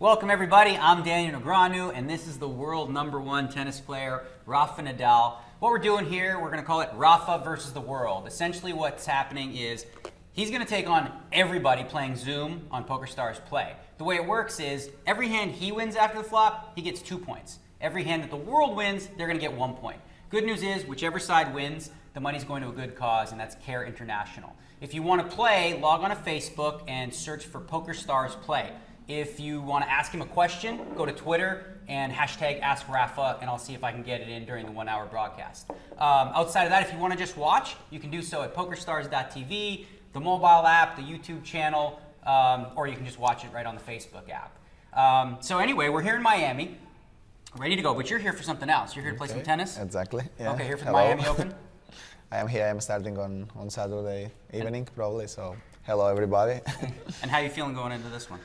Welcome everybody, I'm Daniel Negreanu, and this is the world #1 tennis player, Rafa Nadal. What we're doing here, we're going to call it Rafa versus the world. Essentially what's happening is he's going to take on everybody playing Zoom on PokerStars Play. The way it works is every hand he wins after the flop, he gets 2 points. Every hand that the world wins, they're going to get 1 point. Good news is, whichever side wins, the money's going to a good cause, and that's Care International. If you want to play, log on to Facebook and search for PokerStars Play. If you want to ask him a question, go to Twitter and hashtag AskRafa, and I'll see if I can get it in during the 1 hour broadcast. Outside of that, if you want to just watch, you can do so at PokerStars.tv, the mobile app, the YouTube channel, or you can just watch it right on the Facebook app. So anyway, we're here in Miami, ready to go, but you're here for something else. You're here to play some tennis? Exactly. Yeah. Okay, here for the Miami Open? I am here. I'm starting on Saturday evening, probably, so hello everybody. And how are you feeling going into this one?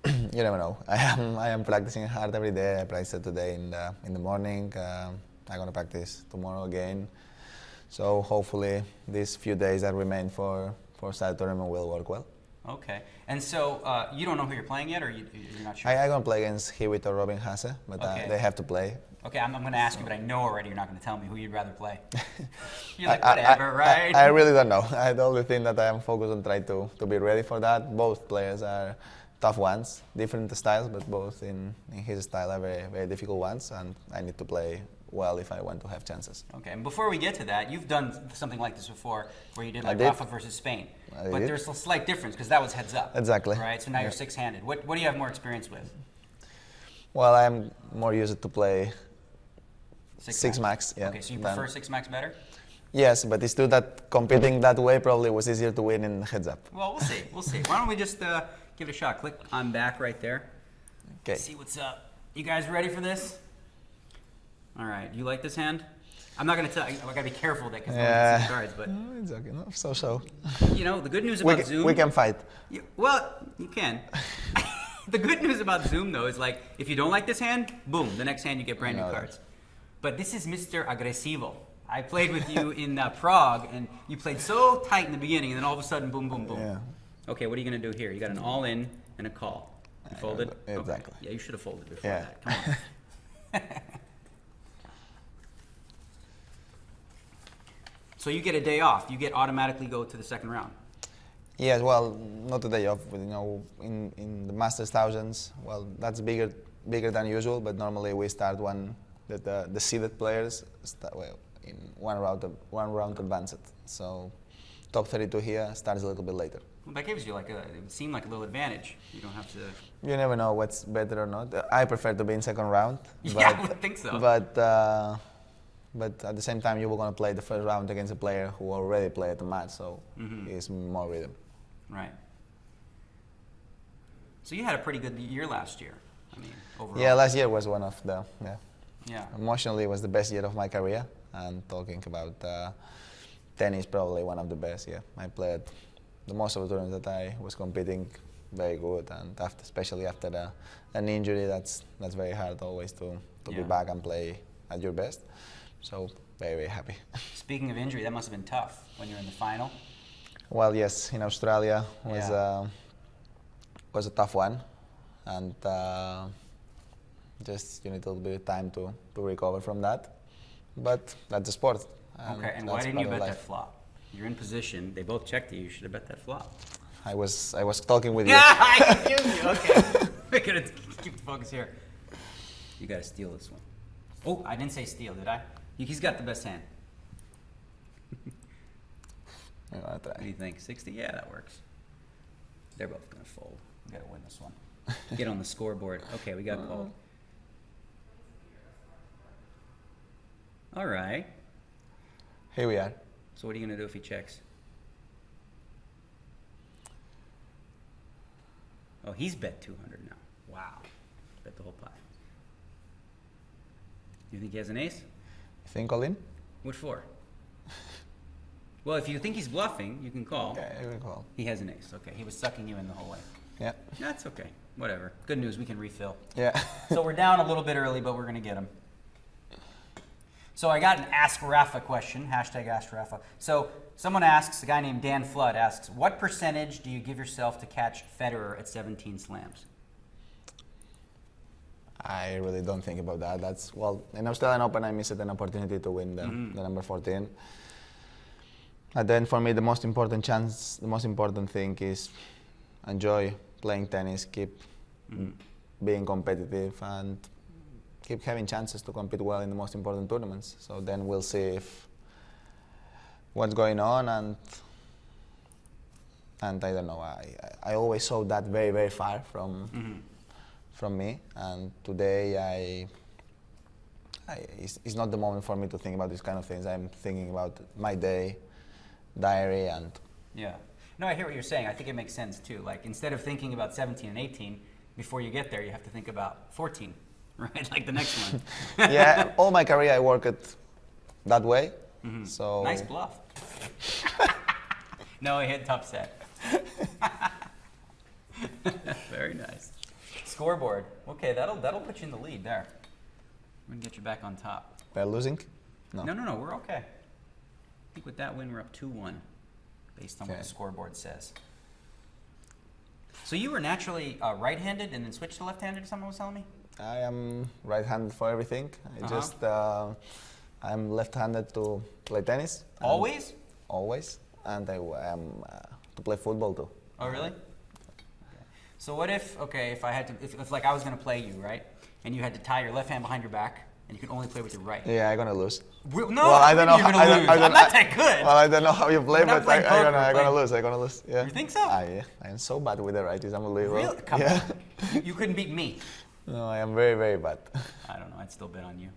You never know. I am practicing hard every day. I practiced today in the morning. I'm gonna practice tomorrow again. So hopefully these few days that remain for side tournament will work well. Okay. And so you don't know who you're playing yet, or you're not sure? I'm gonna play against Hewitt or Robin Haase, but Okay. They have to play. Okay, I'm going to ask you, but I know already you're not going to tell me who you'd rather play. You're like, whatever, right? I really don't know. I the only thing that I am focused on trying to be ready for that. Both players are tough ones, different styles, but both in his style are very, very difficult ones, and I need to play well if I want to have chances. Okay, and before we get to that, you've done something like this before, where you did like Rafa versus Spain. But there's a slight difference, because that was heads up. Exactly. Right, so now you're six-handed. What do you have more experience with? Well, I'm more used to play six max. Yeah. Okay, so you prefer six max better? Yes, but it's true that competing that way probably was easier to win in heads up. Well, we'll see. We'll see. Why don't we just give it a shot? Click on back right there. Okay. See what's up. You guys ready for this? All right. You like this hand? I'm not going to tell you. I got to be careful with it because I don't see the cards. But no, it's okay. No, so. You know, the good news about Zoom. We can fight. Well, you can. The good news about Zoom, though, is like if you don't like this hand, boom, the next hand you get brand new cards. But this is Mr. Agresivo. I played with you in Prague, and you played so tight in the beginning, and then all of a sudden, boom, boom, boom. Yeah. Okay, what are you going to do here? You got an all-in and a call. You folded? Exactly. Okay. Yeah, you should have folded before that. Come on. So you get a day off. You get automatically go to the second round. Yes, well, not a day off. But, you know, in the Masters thousands, well, that's bigger than usual. But normally we start the seeded players start in one round advanced. So top 32 here starts a little bit later. Well, that gives you like it would seem like a little advantage. You don't have to. You never know what's better or not. I prefer to be in second round. Yeah, I would think so. But at the same time, you were going to play the first round against a player who already played the match, so it's more rhythm. Right. So you had a pretty good year last year. I mean, overall. Yeah, last year was one of the Yeah. Emotionally, it was the best year of my career, and talking about tennis, probably one of the best. Yeah, I played the most of the tournaments that I was competing very good, and especially after an injury, that's very hard always to be back and play at your best. So very, very happy. Speaking of injury, that must have been tough when you're in the final. Well, yes, in Australia was a tough one, and just you need a little bit of time to recover from that. But that's the sport. Okay, and why didn't you bet that flop? You're in position. They both checked you. You should have bet that flop. I was talking with you. Yeah, I confused you. Okay, we're gonna keep the focus here. You gotta steal this one. Oh, I didn't say steal, did I? He's got the best hand. What do you think? 60? Yeah, that works. They're both gonna fold. We gotta win this one. Get on the scoreboard. Okay, we got called. All right. Here we are. So what are you gonna do if he checks? Oh, he's bet 200 now. Wow. Bet the whole pot. You think he has an ace? You think all in? What for? Well, if you think he's bluffing, you can call. Yeah, you can call. He has an ace. Okay, he was sucking you in the whole way. Yeah. That's okay. Whatever. Good news, we can refill. Yeah. So we're down a little bit early, but we're going to get him. So I got an Ask Rafa question, hashtag Ask Rafa. So someone asks, a guy named Dan Flood asks, what percentage do you give yourself to catch Federer at 17 slams? I really don't think about that. That's, well, in Australian Open, I missed an opportunity to win the number 14. And then for me, the most important thing is enjoy playing tennis, keep being competitive, and keep having chances to compete well in the most important tournaments. So then we'll see what's going on, and I don't know. I always saw that very, very far from me, and today it's not the moment for me to think about these kind of things. I'm thinking about my day, diary, and yeah. No, I hear what you're saying. I think it makes sense too. Like, instead of thinking about 17 and 18, before you get there, you have to think about 14, right? Like the next one. yeah, all my career I worked that way. So nice bluff. No, he hit tough set. Very nice. Scoreboard. Okay, that'll put you in the lead there. I'm gonna get you back on top. We're losing? No, we're okay. I think with that win, we're up 2-1, based on what the scoreboard says. So you were naturally right-handed and then switched to left-handed, someone was telling me? I am right-handed for everything. I'm left-handed to play tennis. Always? Always. And I am to play football too. Oh, really? Okay. So what if, if I had to, if like I was going to play you, right? And you had to tie your left hand behind your back, and you could only play with your right. Yeah, I'm gonna lose. No, well, I don't know. I'm not that good. Well, I don't know how you play, but I'm gonna lose. Yeah. You think so? Yeah. I am so bad with the right. It's unbelievable. Really? Come on. You couldn't beat me. No, I am very, very bad. I don't know. I'd still bet on you.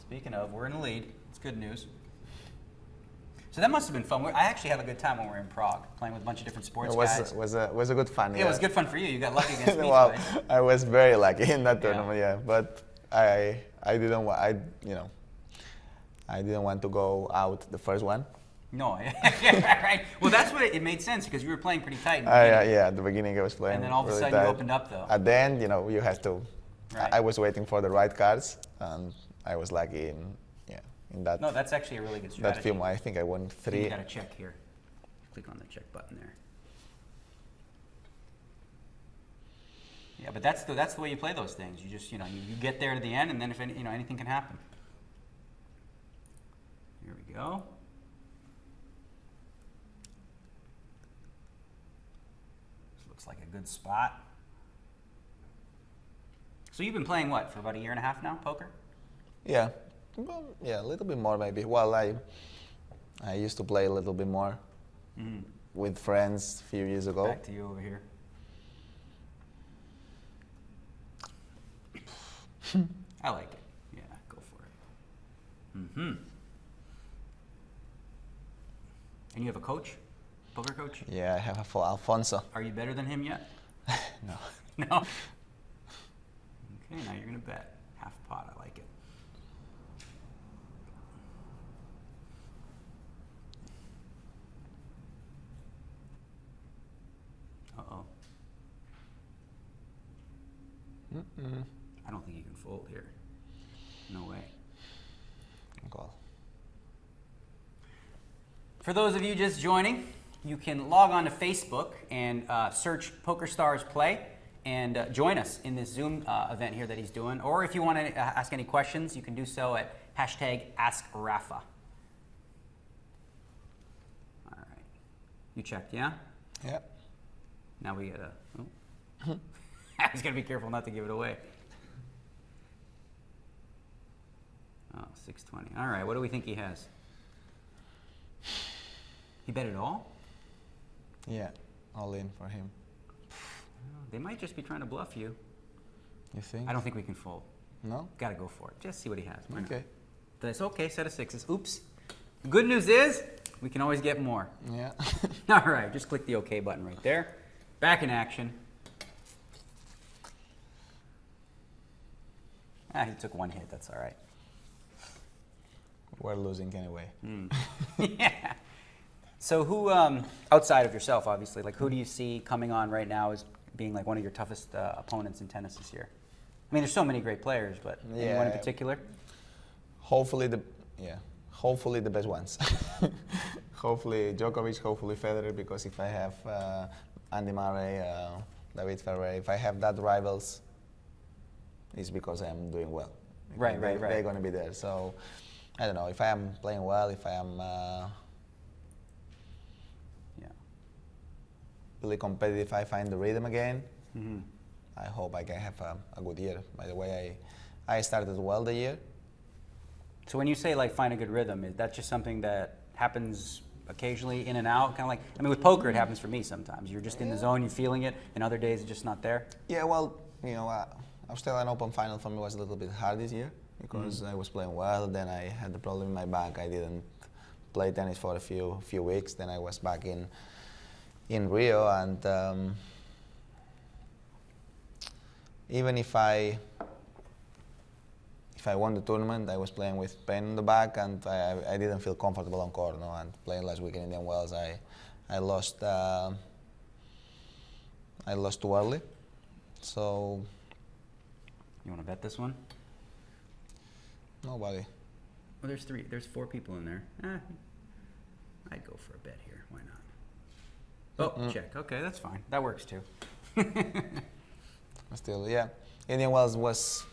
Speaking of, we're in the lead. It's good news. So that must have been fun. I actually have a good time when we're in Prague, playing with a bunch of different sports guys. It was a good fun. Yeah, it was good fun for you. You got lucky against me. Well, I was very lucky in that tournament. Yeah, but I didn't want to go out the first one. No, yeah, right. Well, that's what it made sense, because you were playing pretty tight. Yeah, at the beginning I was playing. And then all of a sudden you opened up, though. At the end, you have to. Right. I was waiting for the right cards, and I was lucky in that. No, that's actually a really good strategy. That film, I think I won 3. You got to check here. Click on the check button there. Yeah, but that's the way you play those things. You just you get there to the end, and then if anything can happen. Here we go. This looks like a good spot. So you've been playing what, for about a year and a half now, poker? Yeah. Well, yeah, a little bit more maybe. Well, I used to play a little bit more with friends a few years ago. Back to you over here. I like it. Yeah, go for it. And you have a coach? Poker coach? Yeah, I have Alfonso. Are you better than him yet? No. No? Okay, now you're going to bet. Half pot, I like it. Uh-oh. I don't think you can fold here. No way. Call. For those of you just joining, you can log on to Facebook and search PokerStars Play and join us in this Zoom event here that he's doing. Or if you want to ask any questions, you can do so at #AskRafa. All right. You checked, yeah? Yeah. Now we gotta. Oh. He's gotta be careful not to give it away. Oh, 620. All right. What do we think he has? He bet it all? Yeah, all in for him. They might just be trying to bluff you. You think? I don't think we can fold. No? Gotta go for it. Just see what he has. Why not? Okay. That's okay. Set of 6s. Oops. The good news is we can always get more. Yeah. All right. Just click the OK button right there. Back in action. He took one hit. That's all right. We're losing anyway. Yeah. So who, outside of yourself, obviously, like who do you see coming on right now as being like one of your toughest opponents in tennis this year? I mean, there's so many great players, but anyone in particular? Hopefully the best ones. Hopefully Djokovic, hopefully Federer, because if I have Andy Murray, David Ferrer. If I have that rivals, it's because I'm doing well. Right. They're going to be there. So I don't know if I am playing well, if I am really competitive, I find the rhythm again. I hope I can have a good year. By the way, I started well the year. So when you say like find a good rhythm, is that just something that happens occasionally in and out? Kind of like, I mean, with poker, it happens for me sometimes. You're just in the zone, you're feeling it, and other days it's just not there. Yeah, well, you know, Australian Open final for me was a little bit hard this year because I was playing well. Then I had the problem in my back. I didn't play tennis for a few weeks. Then I was back in Rio, and even if I won the tournament, I was playing with pain in the back, and I didn't feel comfortable on court. No? And playing last week in Indian Wells, I lost too early. So you want to bet this one? Nobody. Well, there's 4 people in there. I'd go for a bet here. Why not? Oh, check. Okay, that's fine. That works too. Still, yeah. Indian Wells was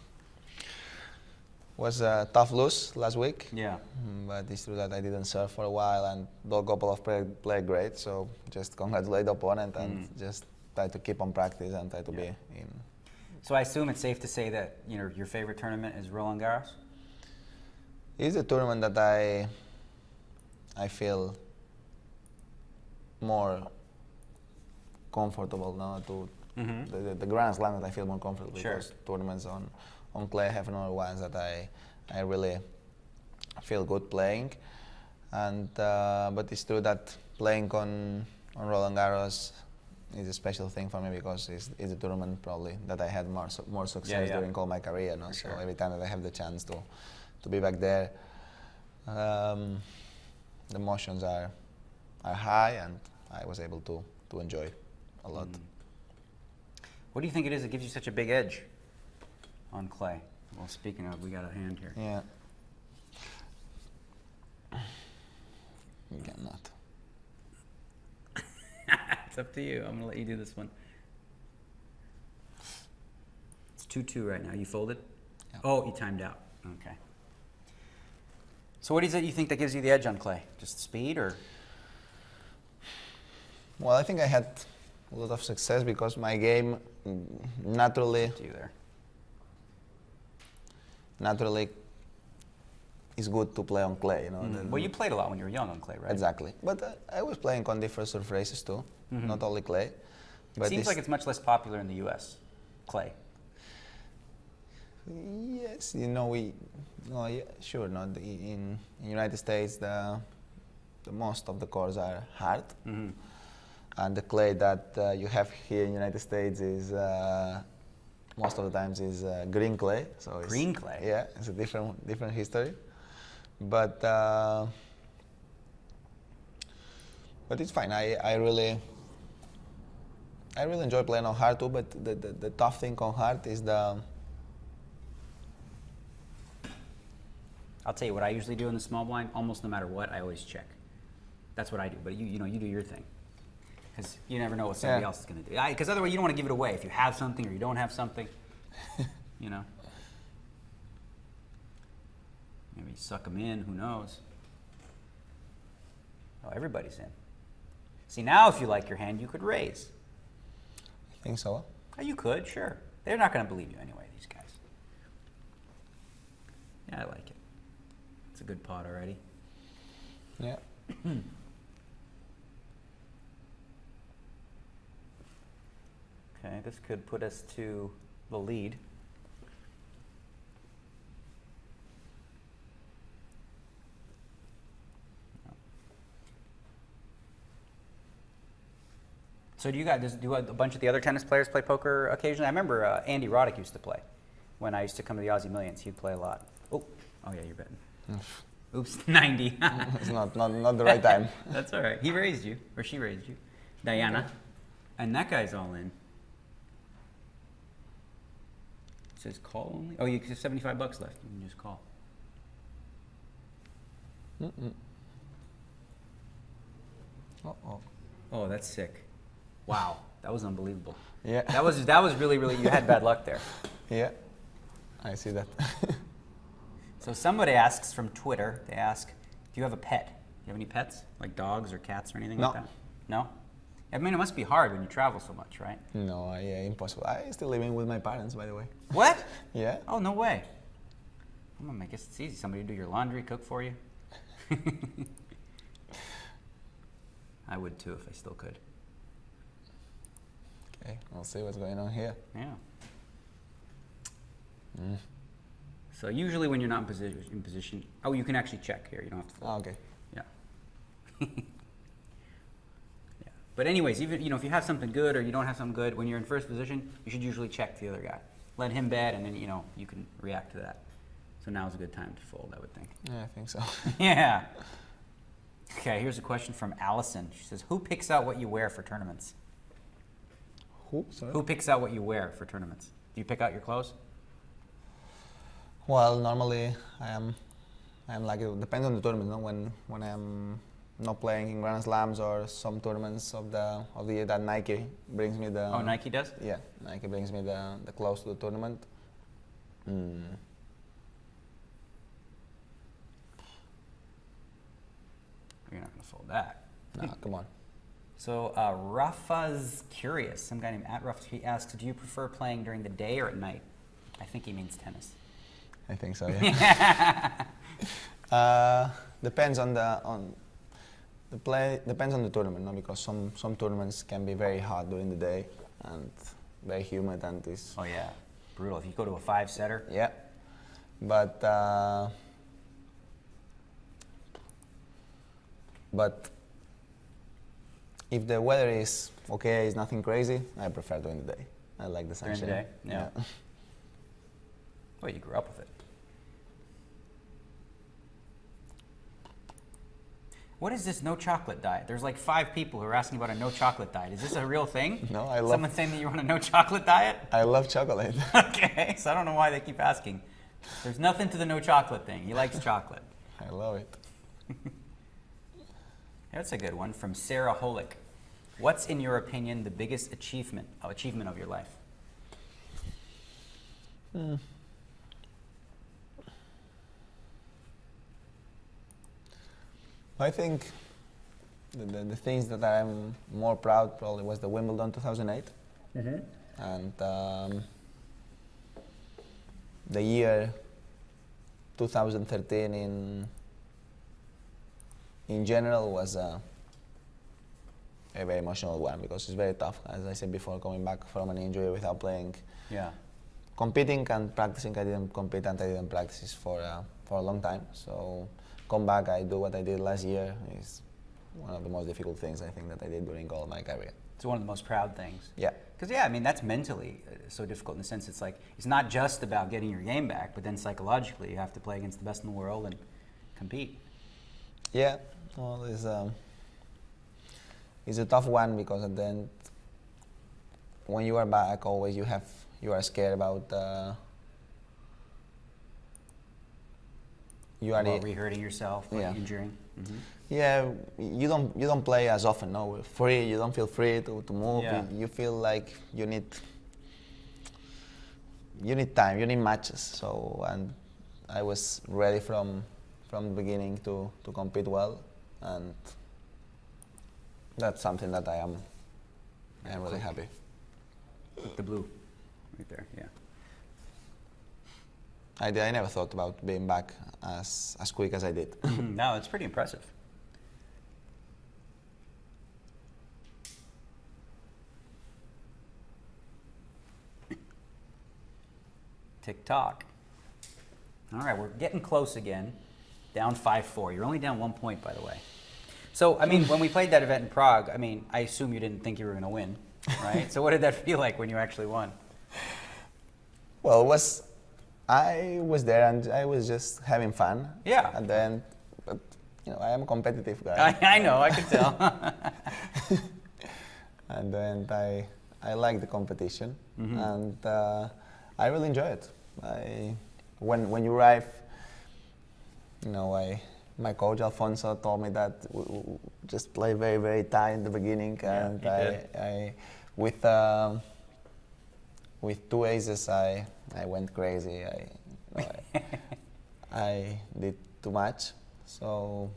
a tough lose last week. Yeah. But it's true that I didn't serve for a while, and the couple of played great. So just congratulate the opponent and just try to keep on practice and try to be in. So I assume it's safe to say that your favorite tournament is Roland Garros? It's a tournament that I feel more comfortable now to the Grand Slam that I feel more comfortable because tournaments on clay have another ones that I really feel good playing, and but it's true that playing on Roland Garros is a special thing for me because it's a tournament probably that I had more success during all my career. No? So every time that I have the chance to be back there, the emotions are high, and I was able to enjoy a lot. What do you think it is that gives you such a big edge on clay? Well, speaking of, we got a hand here. Yeah. You cannot. It's up to you. I'm going to let you do this one. It's 2-2 right now. You folded? Yeah. Oh, you timed out. Okay. So what is it you think that gives you the edge on clay? Just speed or? Well, I think I had a lot of success because my game naturally is good to play on clay. You know. Well, you played a lot when you were young on clay, right? Exactly. But I was playing on different surfaces too, not only clay. But It seems like it's much less popular in the U.S., clay. Yes, you know, sure. Not in United States, the most of the courts are hard, and the clay that you have here in United States is most of the times is green clay. So it's, green clay. Yeah, it's a different history, but it's fine. I really enjoy playing on hard too. But the tough thing on hard is I'll tell you what I usually do in the small blind. Almost no matter what, I always check. That's what I do. But you do your thing, because you never know what somebody else is going to do. Because otherwise, you don't want to give it away. If you have something or you don't have something, you know. Maybe you suck them in. Who knows? Oh, everybody's in. See, now if you like your hand, you could raise. I think so. Oh, you could, sure. They're not going to believe you anyway, these guys. Yeah, I like it. It's a good pot already. Yeah. Okay, this could put us to the lead. So do a bunch of the other tennis players play poker occasionally? I remember Andy Roddick used to play. When I used to come to the Aussie Millions, he'd play a lot. Oh yeah, you're betting. Oops, 90. It's not the right time. That's all right. He raised you, or she raised you. Diana. Okay. And that guy's all in. It says call only? Oh, you have $75 left. You can just call. Uh-oh. Oh, that's sick. Wow. That was unbelievable. Yeah. That was really, really, you had bad luck there. Yeah, I see that. So somebody asks from Twitter, they ask, do you have a pet? Do you have any pets? Like dogs or cats or anything No. like that? No? I mean, it must be hard when you travel so much, right? No, impossible. I still living with my parents, by the way. What? Yeah. Oh, no way. I guess it's easy. Somebody to do your laundry, cook for you. I would too if I still could. Okay, we'll see what's going on here. Yeah. So usually when you're not in position, oh, you can actually check here. You don't have to fold. Oh, okay. Yeah. Yeah. But anyways, even if you have something good or you don't have something good, when you're in first position, you should usually check the other guy. Let him bet, and then you can react to that. So now's a good time to fold, I would think. Yeah, I think so. Yeah. Okay, here's a question from Allison. She says, "Who picks out what you wear for tournaments?" Who? Sorry? Who picks out what you wear for tournaments? Do you pick out your clothes? Well, normally I am like, it depends on the tournament. No? When I am not playing in Grand Slams or some tournaments of the year that Nike brings me the. Oh, Nike does? Yeah, Nike brings me the clothes to the tournament. You're not gonna fold that. No, come on. So Rafa's curious. Some guy named @Rafa. He asks, "Do you prefer playing during the day or at night?" I think he means tennis. I think so. Yeah. Depends on the play. Depends on the tournament, no? Because some tournaments can be very hot during the day and very humid and this. Oh yeah, brutal. If you go to a 5-setter. Yeah, but if the weather is okay, it's nothing crazy, I prefer during the day. I like the sunshine. During the day, yeah. Well, you grew up with it. What is this no chocolate diet? There's like 5 people who are asking about a no chocolate diet. Is this a real thing? No, I love. Someone saying that you're on a no chocolate diet? I love chocolate. Okay, so I don't know why they keep asking. There's nothing to the no chocolate thing. He likes chocolate. I love it. That's a good one from Sarah Holick. What's, in your opinion, the biggest achievement of your life? I think the things that I'm more proud probably was the Wimbledon 2008, and the year 2013 in general was a very emotional one because it's very tough. As I said before, coming back from an injury without playing. Yeah. Competing and practicing, I didn't compete and I didn't practice for a long time. So come back, I do what I did last year is one of the most difficult things I think that I did during all of my career. It's one of the most proud things. Yeah. Because I mean, that's mentally so difficult in the sense it's like, it's not just about getting your game back, but then psychologically you have to play against the best in the world and compete. Yeah, well, it's a tough one because at the end, when you are back, always you are scared about re-hurting yourself, like injuring. Mm-hmm. Yeah, you don't play as often. No, free. You don't feel free to move. Yeah. You feel like you need time. You need matches. So and I was ready from the beginning to compete well, and that's something that I am really happy. The blue, right there. Yeah. I never thought about being back as quick as I did. No, it's pretty impressive. Tick-tock. All right, we're getting close again. Down 5-4. You're only down 1 point, by the way. So, I mean, when we played that event in Prague, I mean, I assume you didn't think you were going to win, right? So what did that feel like when you actually won? Well, I was there and I was just having fun. Yeah. And then, but I am a competitive guy. I know, I can tell. And then I like the competition, and I really enjoy it. When you arrive, my coach Alfonso told me that we just play very very tight in the beginning, Yeah, and he did. with two aces, I went crazy. I did too much, so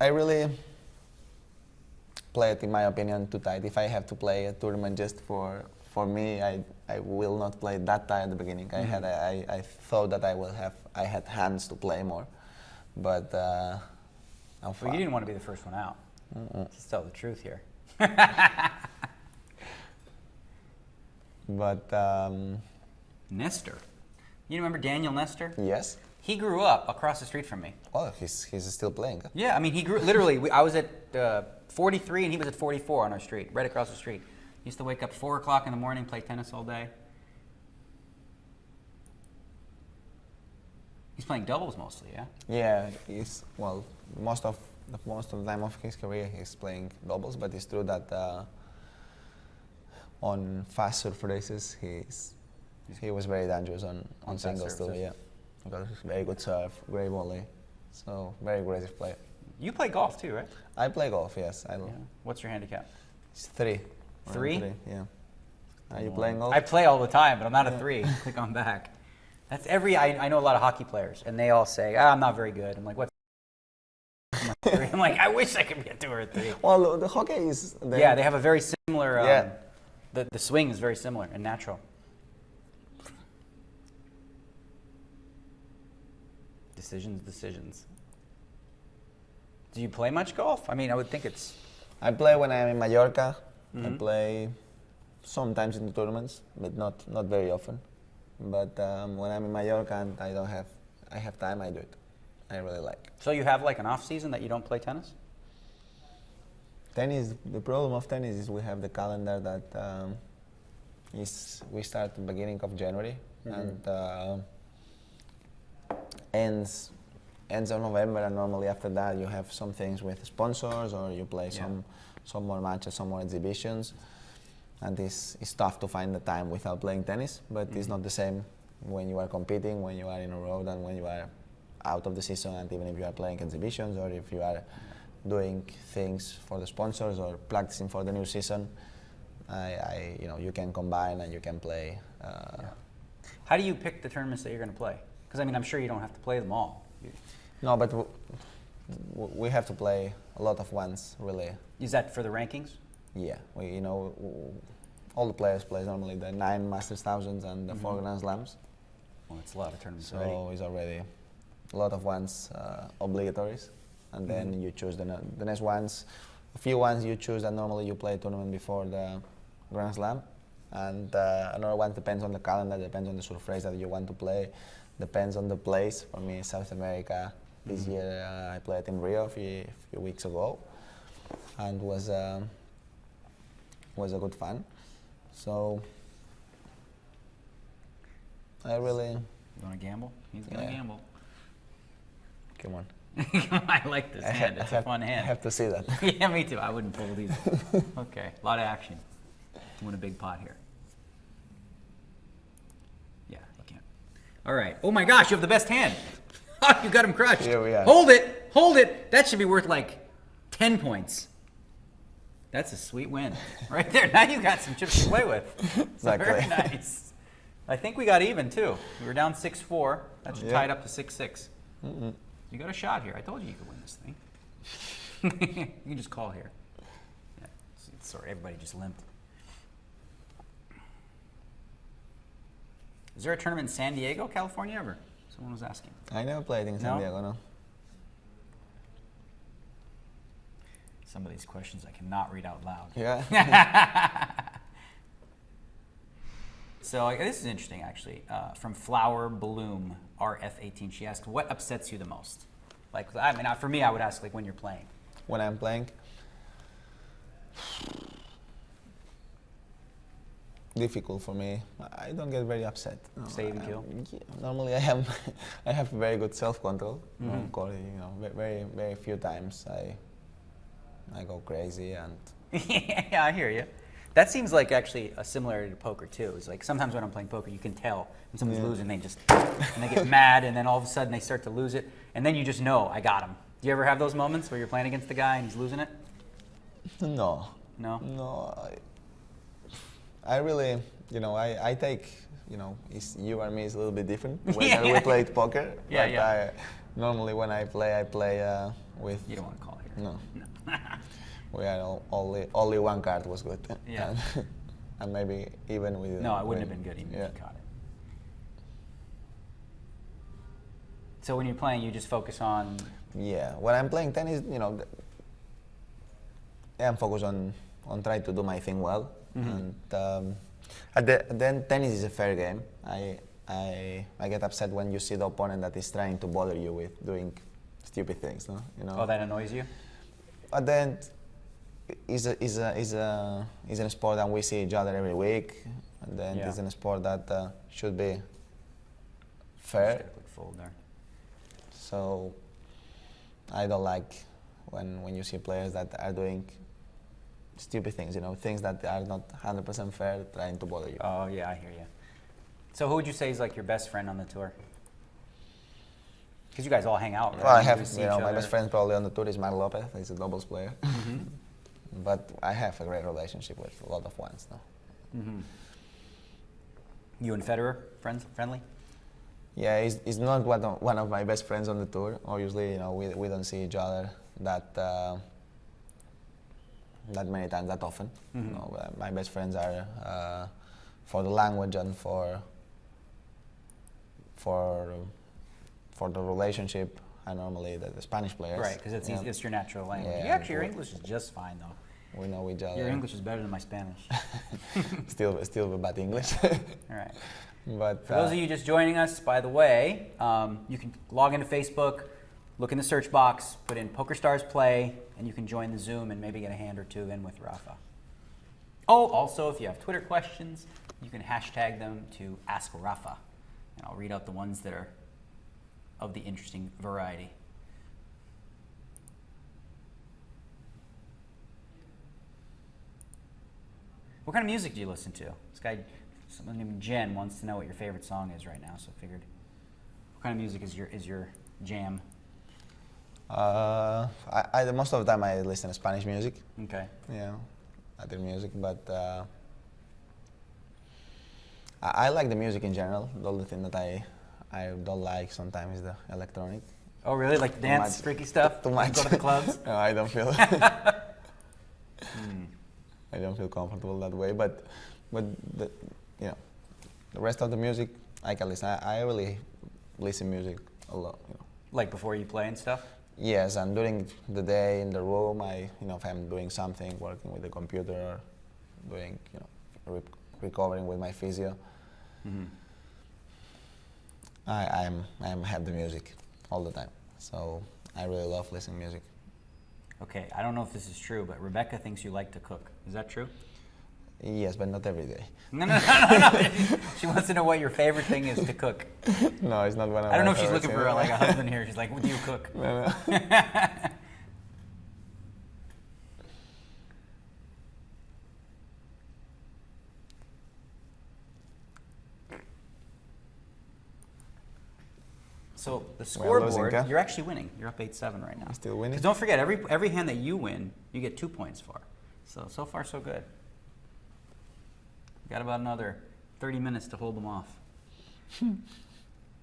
I really played, in my opinion, too tight. If I have to play a tournament just for me, I will not play that tight at the beginning. I thought that I had hands to play more, but well, you didn't want to be the first one out. Let's tell the truth here. But Nestor, you remember Daniel Nestor? yes. He grew up across the street from me. Oh, he's still playing. Huh? Yeah, I mean, he grew literally. I was at 43 and he was at 44 on our street, right across the street. He used to wake up 4 o'clock in the morning, play tennis all day. He's playing doubles mostly, yeah. Yeah, he's most of the time of his career he's playing doubles, but it's true that on fast serve races he was very dangerous on singles too. Yeah, because he's very good serve, great volley, so very aggressive player. You play golf too, right? I play golf, yes. Yeah. What's your handicap? It's 3. 3? 3, yeah. Are you playing golf? I play all the time, but I'm not a 3. Click on back. That's I know a lot of hockey players, and they all say, I'm not very good. I'm like, what's I'm like, I wish I could get 2 or a 3. Well, the hockey is... Yeah, they have a very similar... yeah. The swing is very similar and natural. Decisions. Do you play much golf? I mean, I would think it's... I play when I'm in Mallorca. Mm-hmm. I play sometimes in the tournaments, but not very often. But when I'm in Mallorca and I have time, I do it. I really like. So you have like an off season that you don't play tennis? Tennis, the problem of tennis is we have the calendar that we start at the beginning of January and ends of November, and normally after that you have some things with sponsors or you play some more matches, some more exhibitions, and it's tough to find the time without playing tennis, but it's not the same when you are competing, when you are in a road, and when you are out of the season, and even if you are playing exhibitions or if you are doing things for the sponsors or practicing for the new season, you can combine and you can play. How do you pick the tournaments that you're going to play? Because I mean, I'm sure you don't have to play them all. No, but we have to play a lot of ones, really. Is that for the rankings? Yeah, all the players play normally the 9 Masters Thousands and the 4 Grand Slams. Well, it's a lot of tournaments So already. it's already a lot of ones obligatories, and then you choose the next ones. A few ones you choose that normally you play a tournament before the Grand Slam, and another one depends on the calendar, depends on the surf race that you want to play, depends on the place. For me, South America, this year I played in Rio a few weeks ago, and was a good fun. So I really... You want to gamble? He's going to gamble. Come on. I like this hand. It's a fun hand. I have to see that. Yeah, me too. I wouldn't fold either. Okay, a lot of action. You win a big pot here. Yeah, you can't. All right. Oh my gosh, you have the best hand. Oh, you got him crushed. Here we are. Hold it. Hold it. That should be worth like 10 points. That's a sweet win. Right there. Now you got some chips to play with. Exactly. Very nice. I think we got even too. We were down 6-4. That should tie it up to 6-6. You got a shot here. I told you you could win this thing. You can just call here. Yeah. Sorry, everybody just limped. Is there a tournament in San Diego, California ever? Someone was asking. I never played in San Diego, no. Some of these questions I cannot read out loud. Yeah. So this is interesting, actually. From Flower Bloom RF18, she asked, "What upsets you the most?" Like, I mean, for me, I would ask like when you're playing. When I'm playing, difficult for me. I don't get very upset. No, Save and kill. Yeah, normally, I have very good self-control. Of course, very very few times I go crazy and. Yeah, I hear you. That seems like actually a similarity to poker too. It's like sometimes when I'm playing poker, you can tell when someone's losing, they get mad, and then all of a sudden they start to lose it, and then you just know I got him. Do you ever have those moments where you're playing against the guy and he's losing it? No. No? No. I really, I take, you and me is a little bit different. When we played poker. Yeah, but yeah. Normally when I play with. You don't want to call it here. No. We are only one card was good. Yeah. And maybe even with. No, it wouldn't have been good even if you caught it. So when you're playing, you just focus on. Yeah, when I'm playing tennis, I'm focused on trying to do my thing well. And then tennis is a fair game. I get upset when you see the opponent that is trying to bother you with doing stupid things. No, Oh, that annoys you. But then is a sport that we see each other every week, and then it's a sport that should be fair. Fold there. So I don't like when you see players that are doing stupid things, things that are not 100% fair, trying to bother you. Oh yeah, I hear you. So who would you say is like your best friend on the tour? Because you guys all hang out, right? Well, I have, see each my other. best friend probably on the tour is Mark Lopez. He's a doubles player. But I have a great relationship with a lot of ones now. You and Federer, friendly? Yeah, he's not one of my best friends on the tour. Obviously, we don't see each other that many times, that often. My best friends are for the language and for the relationship, and normally the Spanish players. Right, because it's your natural language. Yeah, your English is just fine though. We know each other. Your English is better than my Spanish. still bad English. All right. But for those of you just joining us, by the way, you can log into Facebook, look in the search box, put in PokerStars Play, and you can join the Zoom and maybe get a hand or two in with Rafa. Oh, also, if you have Twitter questions, you can hashtag them to Ask Rafa, and I'll read out the ones that are of the interesting variety. What kind of music do you listen to? This guy, someone named Jen, wants to know what your favorite song is right now, so I figured. What kind of music is your jam? Most of the time I listen to Spanish music. Okay. Other music, but I like the music in general. The only thing that I don't like sometimes is the electronic. Oh, really? Like dance, freaky stuff? Too much. Go to the clubs? No, I don't feel. I don't feel comfortable that way. But the rest of the music I can listen. I really listen music a lot. Like before you play and stuff? Yes, and during the day in the room, if I'm doing something, working with the computer, or doing, recovering with my physio, I have the music all the time. So I really love listening to music. Okay, I don't know if this is true, but Rebecca thinks you like to cook. Is that true? Yes, but not every day. No. She wants to know what your favorite thing is to cook. No, it's not one of I don't my know if she's favorites, looking for like a husband here. She's like, what do you cook? No. So the We're losing, scoreboard, huh? you're actually winning. You're up 8-7 right now. Still winning? 'Cause don't forget, every hand that you win, you get 2 points for. So far so good. Got about another 30 minutes to hold them off.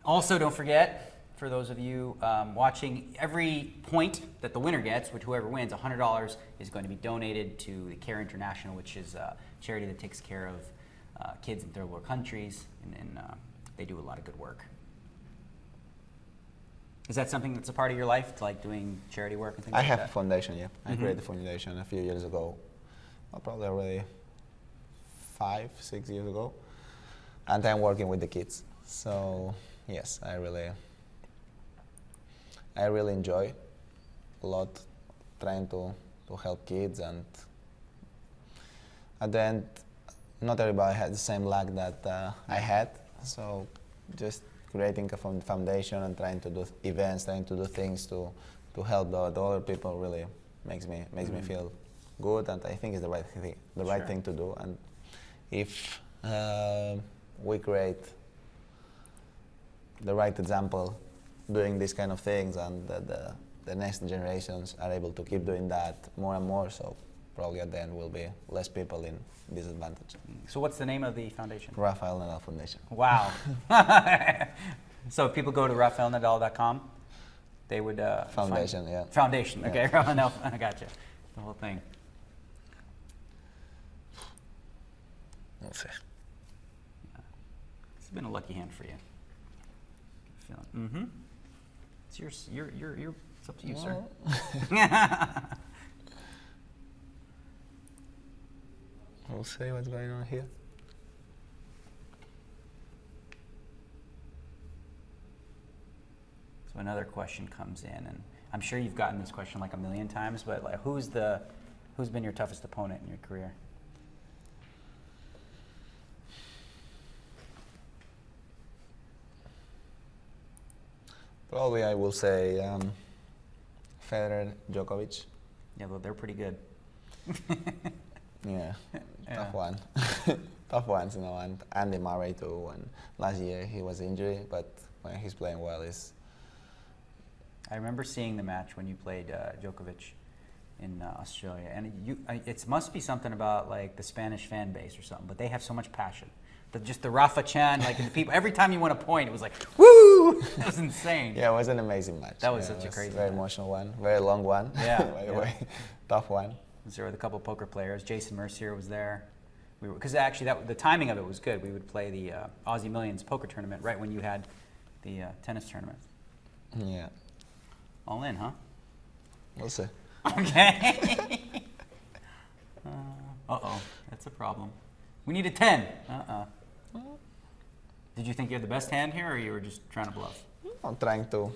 Also, don't forget, for those of you watching, every point that the winner gets, which whoever wins, $100 is going to be donated to the Care International, which is a charity that takes care of kids in third world countries, and they do a lot of good work. Is that something that's a part of your life, to like doing charity work and things I like have that? a foundation, yeah. I created a foundation a few years ago. Well, probably already 5-6 years ago. And I'm working with the kids. So yes, I really enjoy a lot trying to help kids, and at the end, not everybody had the same luck that I had. So just creating a foundation and trying to do events, trying to do things to help the other people really makes me feel good, and I think it's the right thing to do. And if we create the right example doing these kind of things, and the next generations are able to keep doing that more and more, so probably at the end will be less people in disadvantage. So what's the name of the foundation? Rafael Nadal Foundation. Wow. So if people go to rafaelnadal.com, they would Foundation, find yeah. Foundation. Okay, Yeah. no, I gotcha. The whole thing. We'll see. It's been a lucky hand for you. Mm-hmm. It's your. It's up to you, sir. We'll see what's going on here. So another question comes in, and I'm sure you've gotten this question like a million times, but like, who's been your toughest opponent in your career? Probably I will say Federer, Djokovic. Yeah, well, they're pretty good. Yeah, Yeah. tough one. Tough ones, you know, and Andy Murray too. And last year he was injured, but when he's playing well, I remember seeing the match when you played Djokovic in Australia, and it must be something about like the Spanish fan base or something, but they have so much passion. Just the Rafa chant, like the people, every time you went a point, it was like, woo! It was insane. yeah, it was an amazing match. That was Yeah, such it a crazy very match. emotional one, very long one. Yeah, by the yeah. way, tough one. There were a couple of poker players. Jason Mercier was there. Because actually, the timing of it was good. We would play the Aussie Millions poker tournament right when you had the tennis tournament. Yeah, All in, huh? we'll see. Okay. Uh-oh, that's a problem. We need a 10. Did you think you had the best hand here, or you were just trying to bluff? I'm trying to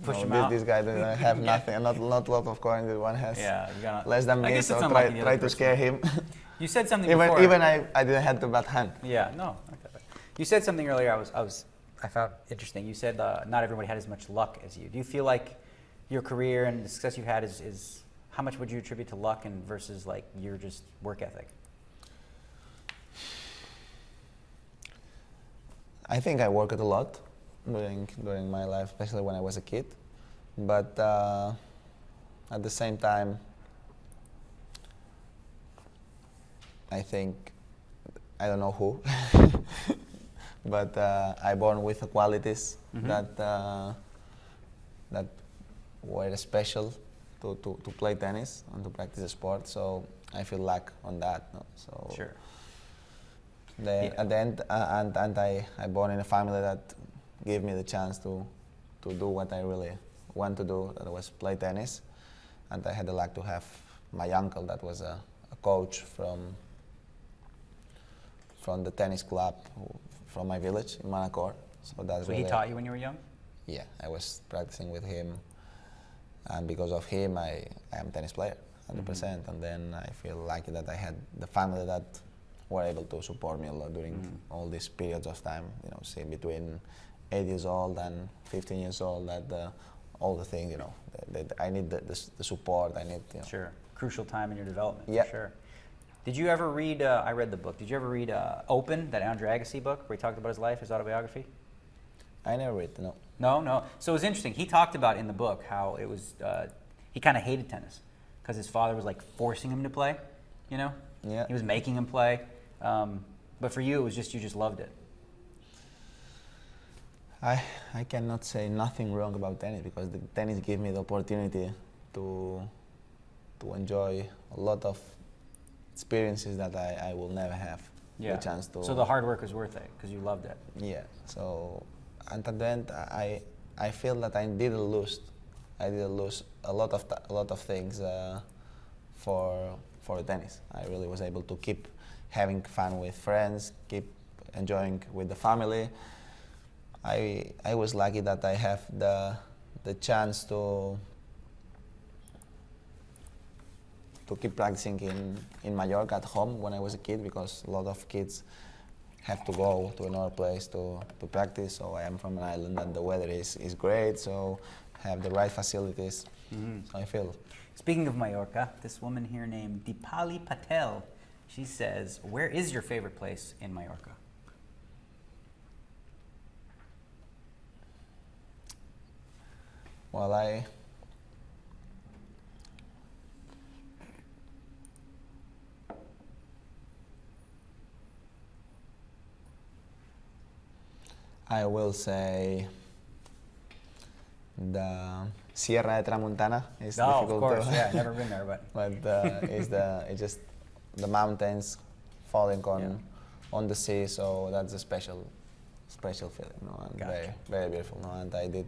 Push you him know, out? This guy doesn't have nothing, not a lot of coins that one has. Yeah, you gotta, Less than I me, guess so it's unlike the try other to person. scare him. You said something before. even I didn't have the bad hand. Yeah, no. Okay. You said something earlier I found interesting. You said not everybody had as much luck as you. Do you feel like your career and the success you had is how much would you attribute to luck and versus like your just work ethic? I think I worked a lot during my life, especially when I was a kid. But at the same time, I think, I don't know who, but I born with the qualities that were special to play tennis and to practice a sport. So I feel luck on that. No? So Sure. At the end, and I born in a family that gave me the chance to do what I really want to do, that was play tennis. And I had the luck to have my uncle that was a coach from the tennis club from my village in Manacor. So that's So really, he taught you when you were young? yeah, I was practicing with him, and because of him, I am a tennis player, 100%. And then I feel lucky that I had the family that were able to support me a lot during all these periods of time. You know, say between 8 years old and 15 years old, that all the things, you know, that I need the support. I need, you know. Sure. Crucial time in your development. Yeah. For sure. Did you ever read? I read the book. Did you ever read Open, that Andre Agassi book, where he talked about his life, his autobiography? I never read, no. No. So it was interesting. He talked about in the book how it was. He kind of hated tennis because his father was like forcing him to play. You know. Yeah. He was making him play. But for you, it was just you just loved it. I cannot say nothing wrong about tennis, because the tennis gave me the opportunity to enjoy a lot of experiences that I will never have Yeah. the chance to. So the hard work was worth it because you loved it. Yeah. So, and at the end, I feel that I didn't lose. I didn't lose a lot of things for tennis. I really was able to keep having fun with friends, keep enjoying with the family. I was lucky that I have the chance to keep practicing in Mallorca at home when I was a kid, because a lot of kids have to go to another place to practice. So I am from an island and the weather is great, so have the right facilities. So I feel. Speaking of Mallorca, this woman here named Deepali Patel, she says, where is your favorite place in Mallorca? Well, I will say the Sierra de Tramontana is difficult of course, to. yeah, never been there, but But it's just the mountains falling on the sea, so that's a special feeling, and Gotcha. very very beautiful. And I did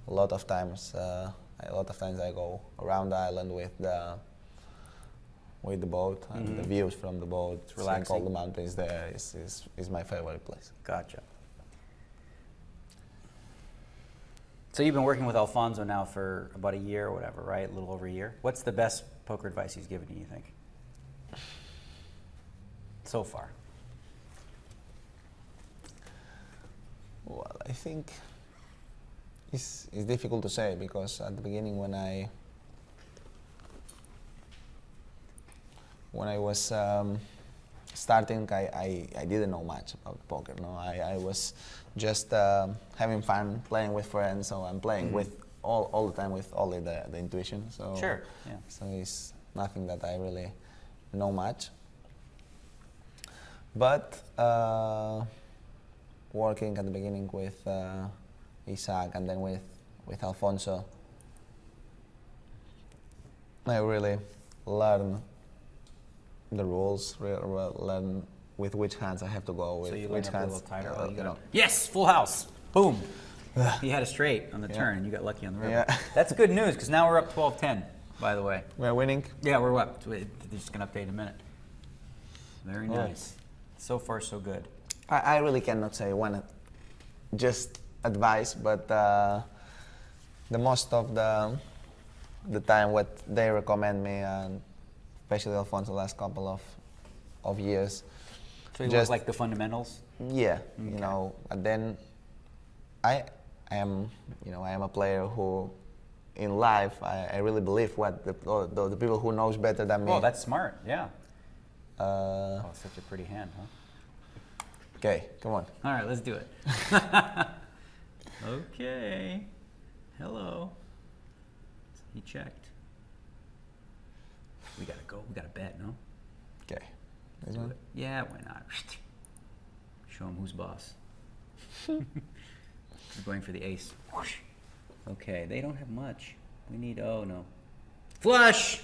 a lot of times. I go around the island with the boat, and the views from the boat, seeing all relaxing. the mountains there is my favorite place. Gotcha. So you've been working with Alfonso now for about a year or whatever, right? A little over a year. What's the best poker advice he's given you think? So far. Well, I think it's difficult to say, because at the beginning when I was starting, I didn't know much about poker. No, I was just having fun playing with friends. So I'm playing with all the time with only the intuition. So Sure. Yeah. So it's nothing that I really know much. But working at the beginning with Isaac and then with Alfonso, I really learned the rules, learn with which hands I have to go with. So you which learned up a hands, little tighter. you know. Yes, full house. Boom. He had a straight on the turn, and you got lucky on the river. Yeah. That's good news, because now we're up 12-10, by the way. We're winning. Yeah, we're up. They're just going to update in a minute. Very nice. So far, so good. I really cannot say one, just advice, but the most of the time what they recommend me, and especially Alfonso the last couple of years. So you just like the fundamentals? Yeah, you know, and then I am a player who, in life, I really believe what the people who knows better than me. Oh, that's smart, yeah. Such a pretty hand, huh? Okay, come on. All right, let's do it. Okay. Hello. He checked. We gotta go. We gotta bet, no? Okay, this one. Yeah, why not? Show him who's boss. We're going for the ace. Okay, they don't have much. We need, oh no. Flush!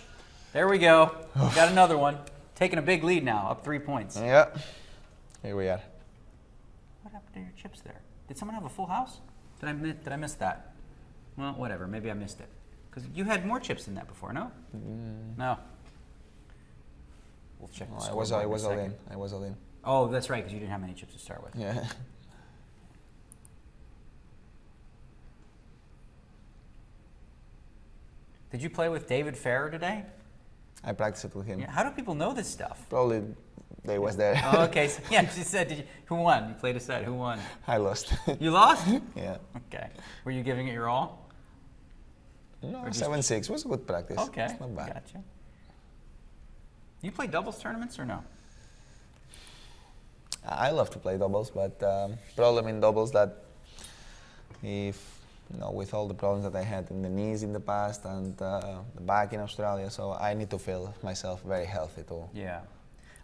There we go. Got another one. Taking a big lead now, up 3 points. Yeah, here we are. What happened to your chips there? Did someone have a full house? Did I miss that? Well, whatever. Maybe I missed it. Because you had more chips than that before, no? No. We'll check the I was scoreboard in a all in. second. I was all in. Oh, that's right, because you didn't have many chips to start with. Yeah. Did you play with David Ferrer today? I practiced it with him. Yeah. How do people know this stuff? Probably they was there. Oh, okay. So, yeah, she said, who won? You played a set. Who won? I lost. You lost? Yeah. Okay. Were you giving it your all? No, Or just- 7-6 was a good practice. Okay. It's not bad. Gotcha. You play doubles tournaments or no? I love to play doubles, but problem in doubles that with all the problems that I had in the knees in the past and the back in Australia, so I need to feel myself very healthy too. Yeah.